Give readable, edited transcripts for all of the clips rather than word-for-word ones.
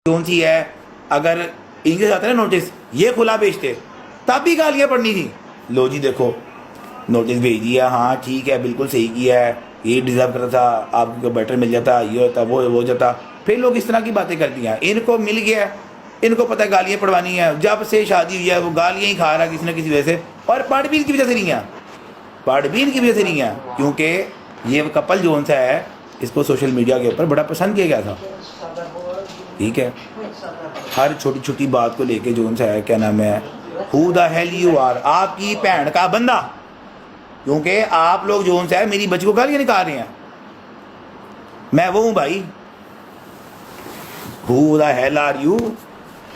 कौन सी है, अगर इनके साथ है ना नोटिस ये खुला भेजते तब भी गालियाँ पड़नी थी। लो जी देखो नोटिस भेज दिया, हाँ ठीक है बिल्कुल सही किया है, ये डिज़र्व करता था, आपको बेटर मिल जाता, ये होता वो हो जाता। फिर लोग इस तरह की बातें करती हैं। इनको मिल गया, इनको पता है गालियाँ पड़वानी है, जब से शादी हुई है वो गालियाँ ही खा रहा है किसी न किसी वजह से। और पढ़बीर की वजह से नहीं है, पढ़बीर की वजह से नहीं है, क्योंकि ये कपल जो सा है इसको सोशल मीडिया के ऊपर बड़ा पसंद किया गया था। ठीक है, हर छोटी छोटी बात को लेके जो सा है क्या नाम है, who the hell you are, आपकी भैन का बंदा, क्योंकि आप लोग जो सा है मेरी बच्ची को गालियाँ निकाल रहे हैं। मैं वो हूँ भाई, who the hell are you,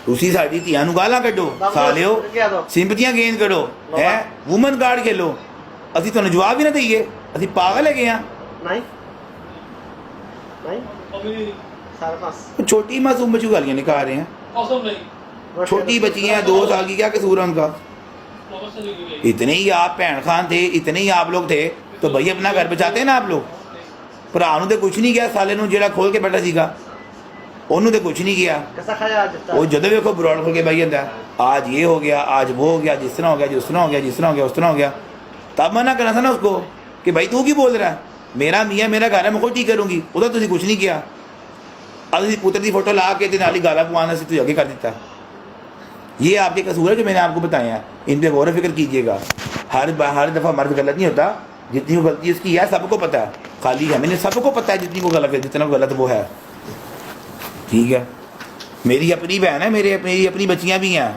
ਤੁਸੀਂ ਸਾਡੀ ਧੀਆਂ ਨੂੰ ਗਾਲਾਂ ਕੱਢੋ, ਸਾਲਿਓ ਸਿੰਪਤੀਆਂ ਗੇਨ ਕਰੋ, ਹੈ ਵੂਮਨ ਕਾਰਡ ਖੇਲੋ, ਅਸੀਂ ਤੁਹਾਨੂੰ ਜਵਾਬ ਵੀ ਨਾ ਦਈਏ, ਅਸੀਂ ਪਾਗਲ ਹੈਗੇ ਆ। ਨਹੀਂ नहीं सारे पास छोटी मासूम बच्ची गालियां निकाल रहे हैं, छोटी बच्ची हैं 2 साल की, क्या कसूर है उनका। इतने ही आप भैन खान थे, इतने ही आप लोग थे तो भाई अपना घर बचाते हैं ना आप लोग। भरा ਨੂੰ ਤੇ ਕੁਝ ਨਹੀਂ ਗਿਆ, ਸਾਲੇ ਨੂੰ ਜਿਹੜਾ ਖੋਲ ਕੇ ਬੈਠਾ ਸੀਗਾ ਉਹਨੂੰ ਤੇ ਕੁਝ ਨਹੀਂ ਗਿਆ। ਉਹ ਜਦੋਂ ਵੇਖੋ ਬਰੋਡ ਖੋਲ ਕੇ ਬਹਿ ਜਾਂਦਾ, आज ये हो गया, आज वो हो गया, जिस तरह हो गया, जिस तरह हो गया, जिस तरह हो गया, उस तरह हो गया। तब मना करना था ना उसको कि भाई तू की बोल रहा है, मेरा मियाँ मेरा घर है, मैं खुद ठीक करूँगी। उधर तुझे कुछ नहीं किया, अब पुत्र की फोटो ला के दिन नाली गाला पवाना से तुझे आगे कर देता। ये आपके कसूर है जो मैंने आपको बताया है, इन पर गौर फिक्र कीजिएगा। हर दफ़ा मर्द गलत नहीं होता, जितनी वो गलती उसकी है सबको पता है, खाली हमें सबको पता है जितनी वो गलत है, जितना गलत वो है। ठीक है, मेरी अपनी बहन है, मेरी अपनी बच्चियां भी हैं,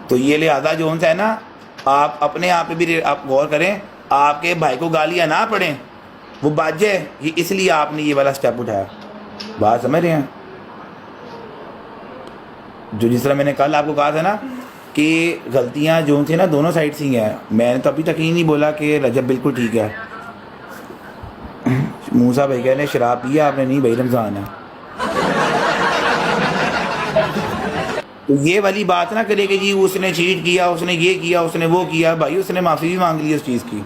तो ये लिहाजा जो है ना आप अपने आप पे भी आप गौर करें, आपके भाई को गालियाँ ना पड़ें, वो बाजे, ये इसलिए आपने ये वाला स्टेप उठाया। बात समझ रहे हैं? जो जिस तरह मैंने कल आपको कहा था ना कि गलतियाँ जो थी ना दोनों साइड से ही हैं। मैंने तो अभी तक ही नहीं बोला कि रजब बिल्कुल ठीक है। मूसा भाई कहने शराब पिया आपने, नहीं भाई रमज़ान है। तो ये वाली बात ना करे कि जी उसने चीट किया, उसने ये किया, उसने वो किया। भाई उसने माफ़ी भी मांग ली उस चीज़ की।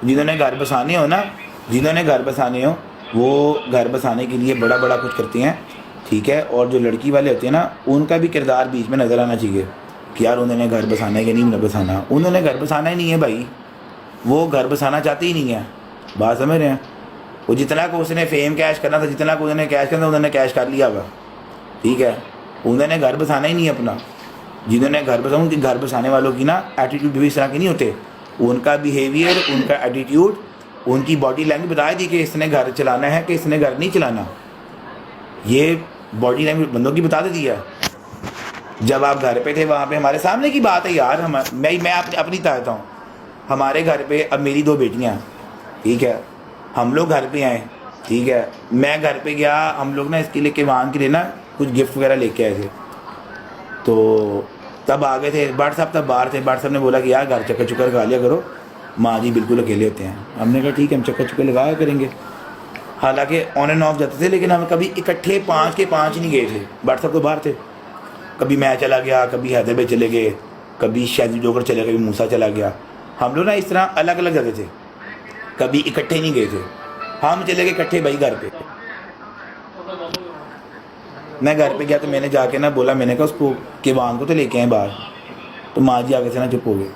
जिन्होंने घर बसाने हो ना, जिन्होंने घर बसाने हो वो घर बसाने के लिए बड़ा बड़ा कुछ करते हैं। ठीक है, और जो लड़की वाले होते हैं ना उनका भी किरदार बीच में नज़र आना चाहिए कि यार उन्होंने घर बसाना है कि नहीं बसाना। उन्होंने घर बसाना ही नहीं है भाई, वो घर बसाना चाहते ही नहीं है। बात समझ रहे हैं? वो जितना को उसने फेम कैश करना था, जितना को उन्होंने कैश करना था, उन्होंने कैश कर लिया हुआ। ठीक है, उन्होंने घर बसाना ही नहीं है अपना। जिन्होंने घर बसाया उनके घर बसाने वालों की ना एटीट्यूड भी इस तरह के नहीं होते। उनका बिहेवियर, उनका एटीट्यूड, उनकी बॉडी लैंग्वेज बता दी कि इसने घर चलाना है कि इसने घर नहीं चलाना। ये बॉडी लैंग्वेज बंदों की बता देती है। जब आप घर पे थे वहाँ पे हमारे सामने की बात है यार, मैं अपनी बताता हूँ। हमारे घर पे अब मेरी 2 बेटियाँ, ठीक है, हम लोग घर पे आए, ठीक है, मैं घर पे गया, हम लोग ना इसके लिए किवान के लिए ना कुछ गिफ्ट वगैरह लेके आए थे। तो तब आ गए थे, बट साहब तब बाहर थे। बट साहब ने बोला कि यार घर चक्कर चुक्कर लगा लिया करो, माँ जी बिल्कुल अकेले होते हैं। हमने कहा ठीक है हम चक्कर चुक्कर लगाया करेंगे। हालांकि ऑन एंड ऑफ जाते थे, लेकिन हम कभी इकट्ठे 5 के 5 नहीं गए थे। बट साहब तो बाहर थे, कभी मैं चला गया, कभी हैदराबाद चले गए, कभी शादी डोगर चले गए, कभी मूसा चला गया। हम लोग ना इस तरह अलग अलग जाते थे, कभी इकट्ठे नहीं गए थे। हम चले गए इकट्ठे भाई घर पे। मैं घर पे गया तो मैंने जाके ना बोला, मैंने कहा उसको किवान को तो लेके आए बाहर। तो माँ जी आगे से ना चुप हो गए।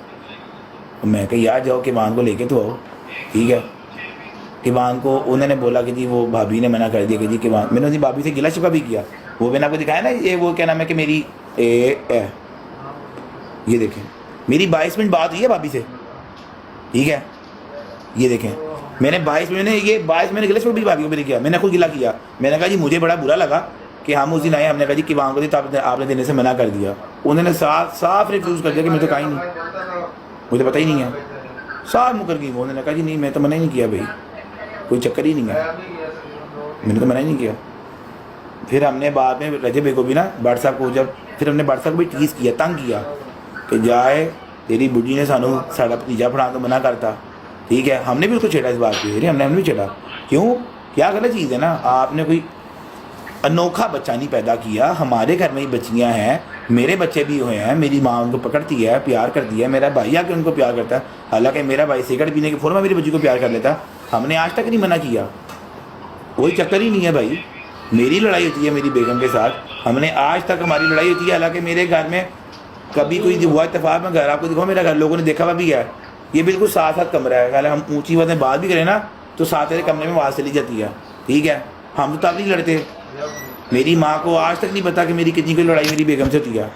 तो मैं कहा यार जाओ किवान को लेके तो आओ। ठीक है, किवान को उन्होंने बोला कि जी वो भाभी ने मना कर दिया कि जी किवान। मैंने उसी भाभी से गिला शिकवा भी किया, वो मैंने आपको दिखाया ना, ये वो क्या नाम है कि मेरी ये देखें मेरी 22 मिनट बात हुई है भाभी से। ठीक है, ये देखें मैंने 22 मिनट मैंने गिला शिकवा भी भाभी को भी किया। मैंने खुद गिला किया। मैंने कहा जी मुझे बड़ा बुरा लगा कि हम उस दिन आए, हमने कहा जी किवान को दी, तब आपने देने से मना कर दिया। उन्होंने साफ रिफ्यूज़ कर दिया कि मुझे तो कहीं नहीं, मुझे पता ही नहीं है। साफ मुकर गई वो। उन्होंने कहा जी नहीं मैं तो मना ही नहीं किया भाई, कोई चक्कर ही नहीं है, मैंने तो मना ही नहीं किया। फिर हमने बाद में रजब भाई को भी ना व्हाट्सएप को जब फिर हमने व्हाट्सएप को भी टीज़ किया, तंग किया कि जाए तेरी बुढ़ी ने सानू साड़ा भतीजा पढ़ा तो मना करता। ठीक है, हमने भी उसको छेड़ा इस बात पे, हमने भी छेड़ा। क्यों, क्या गलत चीज़ है ना। आपने कोई अनोखा बच्चा नहीं पैदा किया, हमारे घर में ही बच्चियाँ हैं, मेरे बच्चे भी हुए हैं, मेरी माँ उनको पकड़ती है, प्यार करती है, मेरा भाई आके उनको प्यार करता है। हालांकि मेरा भाई सिगरेट पीने के फौरन मेरी बच्ची को प्यार कर लेता, हमने आज तक नहीं मना किया, कोई चक्कर ही नहीं है भाई। मेरी लड़ाई होती है मेरी बेगम के साथ, हमने आज तक हमारी लड़ाई होती है। हालांकि मेरे घर में कभी कोई हुआ इत्तेफाक में घर, आपको दिखाओ मेरा घर, लोगों ने देखा हुआ भी है, ये बिल्कुल साथ साथ कमरा है। अगर हम ऊंची आवाज़ में बात भी करें ना तो साथ वाले कमरे में आवाज़ चली जाती है, ठीक है। हम तो तब नहीं लड़ते। मेरी माँ को आज तक नहीं पता कि मेरी कितनी कोई लड़ाई मेरी बेगम से होती है।